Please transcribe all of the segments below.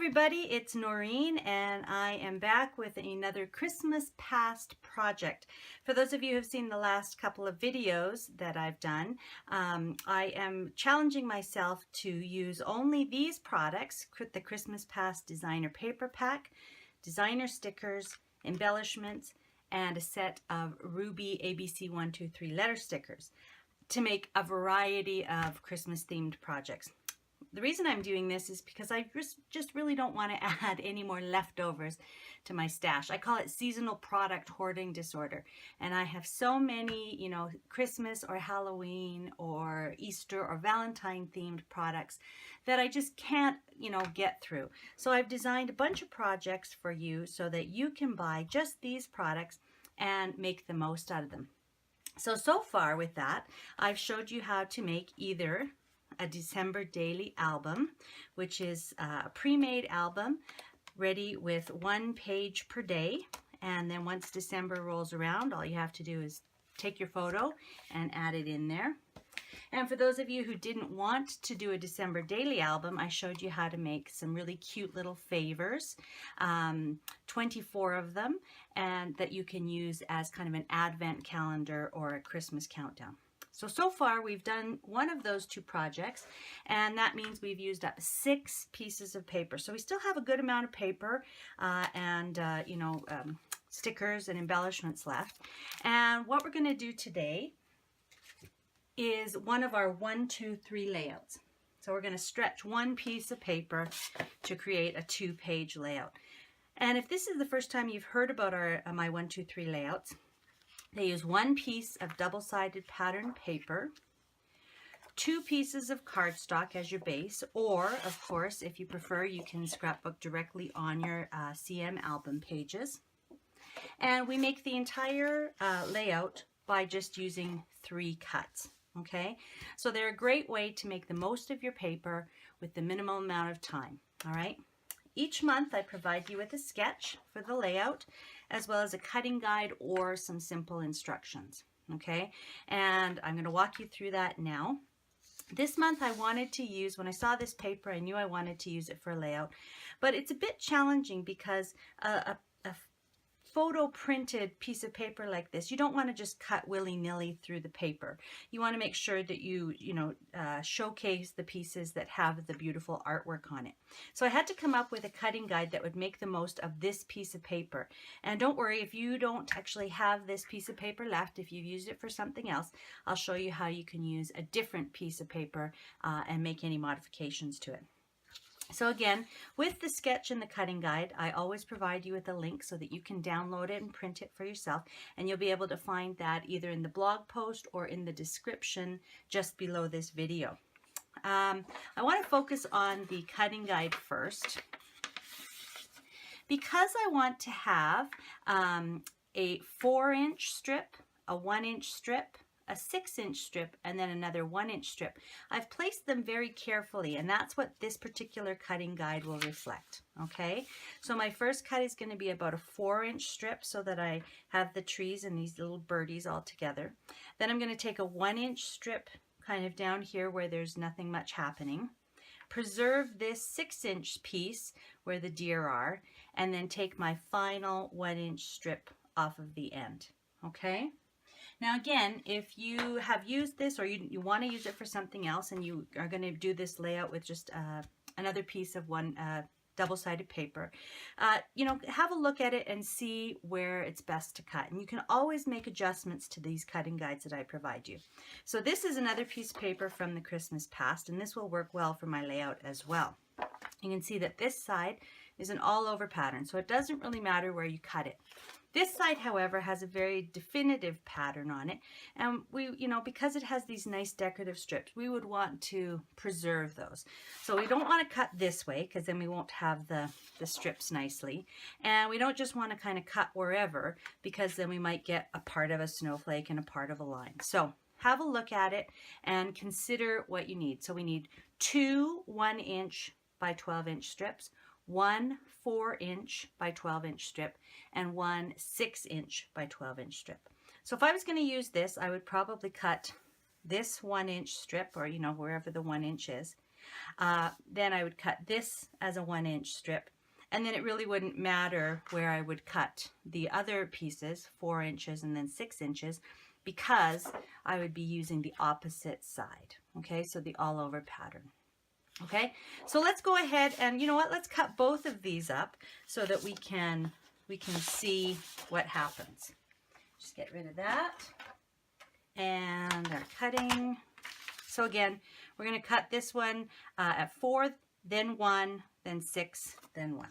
everybody, it's Noreen and I am back with another Christmas Past project. For those of you who have seen the last couple of videos that I've done, I am challenging myself to use only these products, the Christmas Past Designer Paper Pack, designer stickers, embellishments, and a set of Ruby ABC 123 letter stickers to make a variety of Christmas themed projects. The reason I'm doing this is because I just really don't want to add any more leftovers to my stash. I call it seasonal product hoarding disorder. And I have so many, Christmas or Halloween or Easter or Valentine themed products that I just can't, get through. So I've designed a bunch of projects for you so that you can buy just these products and make the most out of them. So far with that, I've showed you how to make either a December daily album, which is a pre-made album ready with 1 page per day. And then once December rolls around, all you have to do is take your photo and add it in there. And for those of you who didn't want to do a December daily album, I showed you how to make some really cute little favors, 24 of them, and that you can use as kind of an advent calendar or a Christmas countdown. So far we've done one of those 2 projects, and that means we've used up 6 pieces of paper. So we still have a good amount of paper and stickers and embellishments left. And what we're going to do today is one of our 1, 2, 3 layouts. So we're going to stretch 1 piece of paper to create a 2-page layout. And if this is the first time you've heard about my 1, 2, 3 layouts, they use 1 piece of double-sided pattern paper, 2 pieces of cardstock as your base, or of course, if you prefer, you can scrapbook directly on your CM album pages. And we make the entire layout by just using 3 cuts. Okay, so they're a great way to make the most of your paper with the minimal amount of time. All right. Each month I provide you with a sketch for the layout, as well as a cutting guide or some simple instructions. Okay, and I'm going to walk you through that now. This month I wanted to use, when I saw this paper, I knew I wanted to use it for a layout, but it's a bit challenging because a photo printed piece of paper like this, you don't want to just cut willy-nilly through the paper. You want to make sure that you showcase the pieces that have the beautiful artwork on it. So I had to come up with a cutting guide that would make the most of this piece of paper. And don't worry, if you don't actually have this piece of paper left, if you've used it for something else, I'll show you how you can use a different piece of paper and make any modifications to it. So again, with the sketch and the cutting guide, I always provide you with a link so that you can download it and print it for yourself. And you'll be able to find that either in the blog post or in the description just below this video. I want to focus on the cutting guide first, because I want to have a 4-inch strip, a 1-inch strip, a 6-inch strip, and then another 1-inch strip. I've placed them very carefully, and that's what this particular cutting guide will reflect. Okay, so my first cut is going to be about a 4-inch strip so that I have the trees and these little birdies all together. Then I'm going to take a 1-inch strip kind of down here where there's nothing much happening. Preserve this 6-inch piece where the deer are, and then take my final 1-inch strip off of the end. Okay. Now again, if you have used this or you want to use it for something else and you are going to do this layout with just another piece of double-sided paper, have a look at it and see where it's best to cut. And you can always make adjustments to these cutting guides that I provide you. So this is another piece of paper from the Christmas Past, and this will work well for my layout as well. You can see that this side is an all-over pattern, so it doesn't really matter where you cut it. This side, however, has a very definitive pattern on it, and because it has these nice decorative strips, we would want to preserve those. So we don't want to cut this way because then we won't have the strips nicely, and we don't just want to kind of cut wherever because then we might get a part of a snowflake and a part of a line. So have a look at it and consider what you need. So we need 2 1-inch by 12-inch strips, 1 4-inch by 12-inch strip, and 1 6-inch by 12-inch strip. So if I was going to use this, I would probably cut this 1-inch strip, or wherever the 1 inch is, then I would cut this as a 1-inch strip, and then it really wouldn't matter where I would cut the other pieces, 4 inches and then 6 inches, because I would be using the opposite side. Okay, so the all over pattern. Okay, so let's go ahead and, you know what, let's cut both of these up so that we can see what happens. Just get rid of that. And our cutting. So again, we're going to cut this one at 4, then 1, then 6, then 1.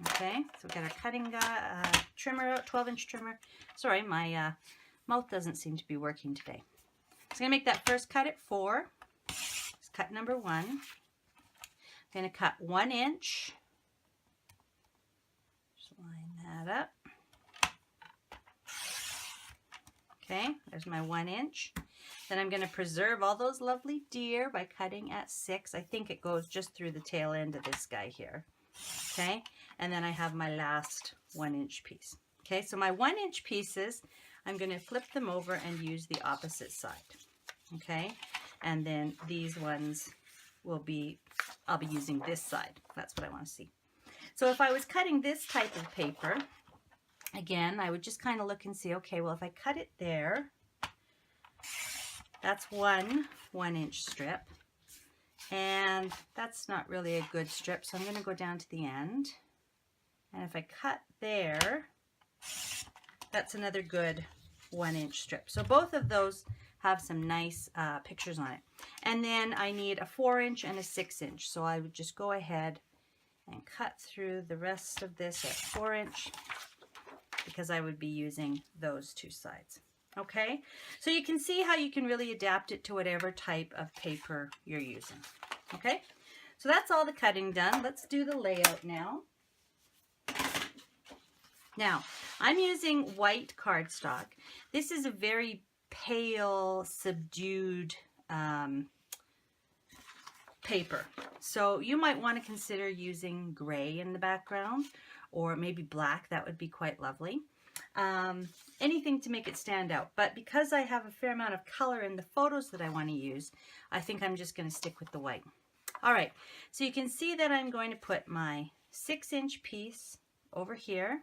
Okay, so we got our cutting trimmer out, 12-inch trimmer. Sorry, my mouth doesn't seem to be working today. So I'm going to make that first cut at 4. It's cut number 1. I'm going to cut 1 inch. Just line that up. Okay, there's my 1 inch. Then I'm going to preserve all those lovely deer by cutting at 6. I think it goes just through the tail end of this guy here. Okay, and then I have my last 1-inch piece. Okay, so my 1-inch pieces, I'm going to flip them over and use the opposite side. Okay, and then these ones will be, I'll be using this side. That's what I want to see. So if I was cutting this type of paper, again, I would just kind of look and see, okay, well, if I cut it there, that's one 1-inch strip, and that's not really a good strip, so I'm going to go down to the end, and if I cut there, that's another good 1-inch strip. So both of those have some nice pictures on it. And then I need a 4-inch and a 6-inch, so I would just go ahead and cut through the rest of this at 4-inch, because I would be using those two sides. Okay, so you can see how you can really adapt it to whatever type of paper you're using. Okay, so that's all the cutting done. Let's do the layout now. Now, I'm using white cardstock. This is a very pale, subdued paper. So you might want to consider using gray in the background, or maybe black. That would be quite lovely. Anything to make it stand out. But because I have a fair amount of color in the photos that I want to use, I think I'm just going to stick with the white. All right, so you can see that I'm going to put my 6-inch piece over here.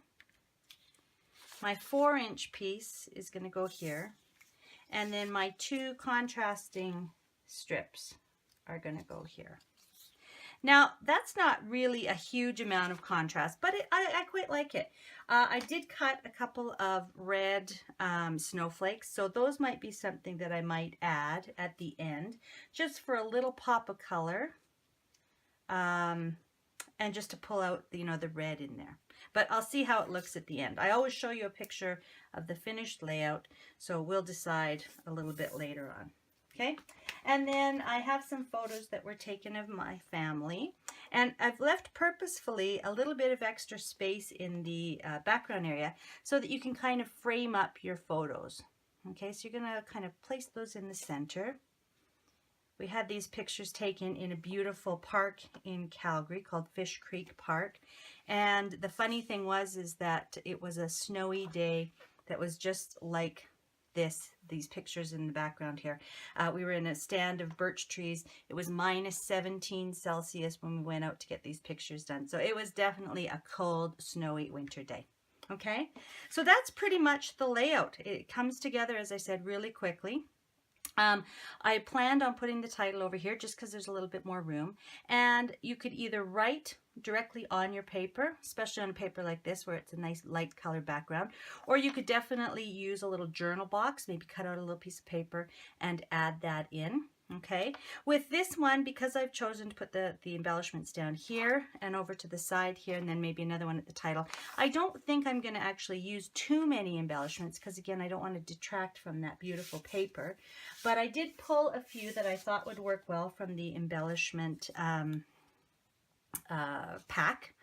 My 4-inch piece is going to go here. And then my 2 contrasting strips are going to go here. Now, that's not really a huge amount of contrast, but I quite like it. I did cut a couple of red snowflakes, so those might be something that I might add at the end, just for a little pop of color, and just to pull out, you know, the red in there. But I'll see how it looks at the end. I always show you a picture of the finished layout, so we'll decide a little bit later on. Okay, and then I have some photos that were taken of my family, and I've left purposefully a little bit of extra space in the background area so that you can kind of frame up your photos. Okay, so you're going to kind of place those in the center. We had these pictures taken in a beautiful park in Calgary called Fish Creek Park, and the funny thing is that it was a snowy day that was just like these pictures in the background here. We were in a stand of birch trees. It was -17 Celsius when we went out to get these pictures done. So it was definitely a cold, snowy winter day. Okay, so that's pretty much the layout. It comes together, as I said, really quickly. I planned on putting the title over here just because there's a little bit more room, and you could either write directly on your paper, especially on a paper like this where it's a nice light colored background, or you could definitely use a little journal box, maybe cut out a little piece of paper and add that in. Okay, with this one, because I've chosen to put the embellishments down here and over to the side here, and then maybe another one at the title, I don't think I'm going to actually use too many embellishments because, again, I don't want to detract from that beautiful paper. But I did pull a few that I thought would work well from the embellishment pack.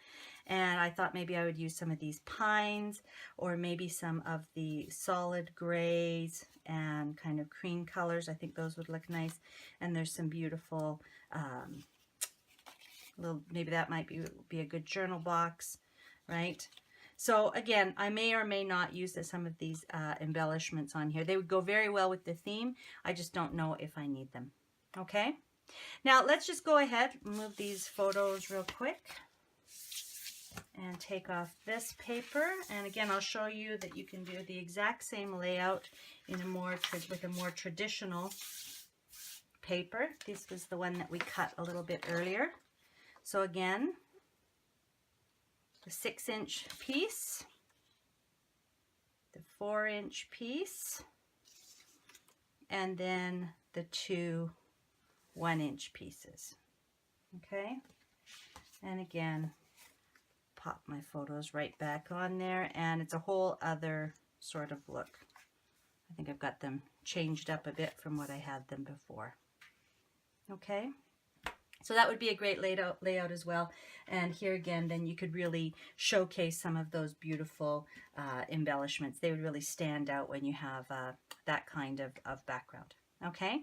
And I thought maybe I would use some of these pines, or maybe some of the solid grays and kind of cream colors. I think those would look nice. And there's some beautiful, maybe that might be a good journal box, right? So again, I may or may not use some of these embellishments on here. They would go very well with the theme. I just don't know if I need them. Okay? Now let's just go ahead and move these photos real quick and take off this paper. And again, I'll show you that you can do the exact same layout in with a more traditional paper. This was the one that we cut a little bit earlier. So again, the 6-inch piece, the 4-inch piece, and then the 2 1-inch pieces. Okay, and again, pop my photos right back on there, and it's a whole other sort of look. I think I've got them changed up a bit from what I had them before. Okay, so that would be a great layout as well. And here again, then you could really showcase some of those beautiful embellishments. They would really stand out when you have that kind of background. Okay,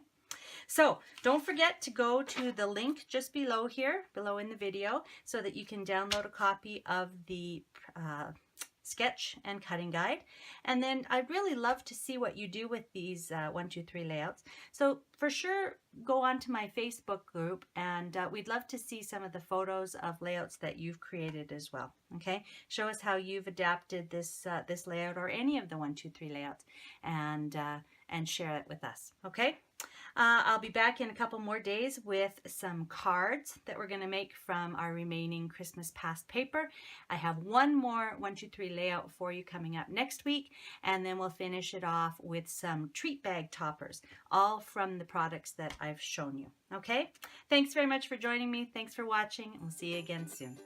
so don't forget to go to the link just below here, below in the video, so that you can download a copy of the sketch and cutting guide. And then I'd really love to see what you do with these 1, 2, 3 layouts. So for sure, go on to my Facebook group, and we'd love to see some of the photos of layouts that you've created as well. Okay, show us how you've adapted this this layout or any of the 1, 2, 3 layouts, and share it with us. Okay. I'll be back in a couple more days with some cards that we're going to make from our remaining Christmas Past paper. I have one more 1, 2, 3 layout for you coming up next week, and then we'll finish it off with some treat bag toppers, all from the products that I've shown you. Okay? Thanks very much for joining me. Thanks for watching, and we'll see you again soon.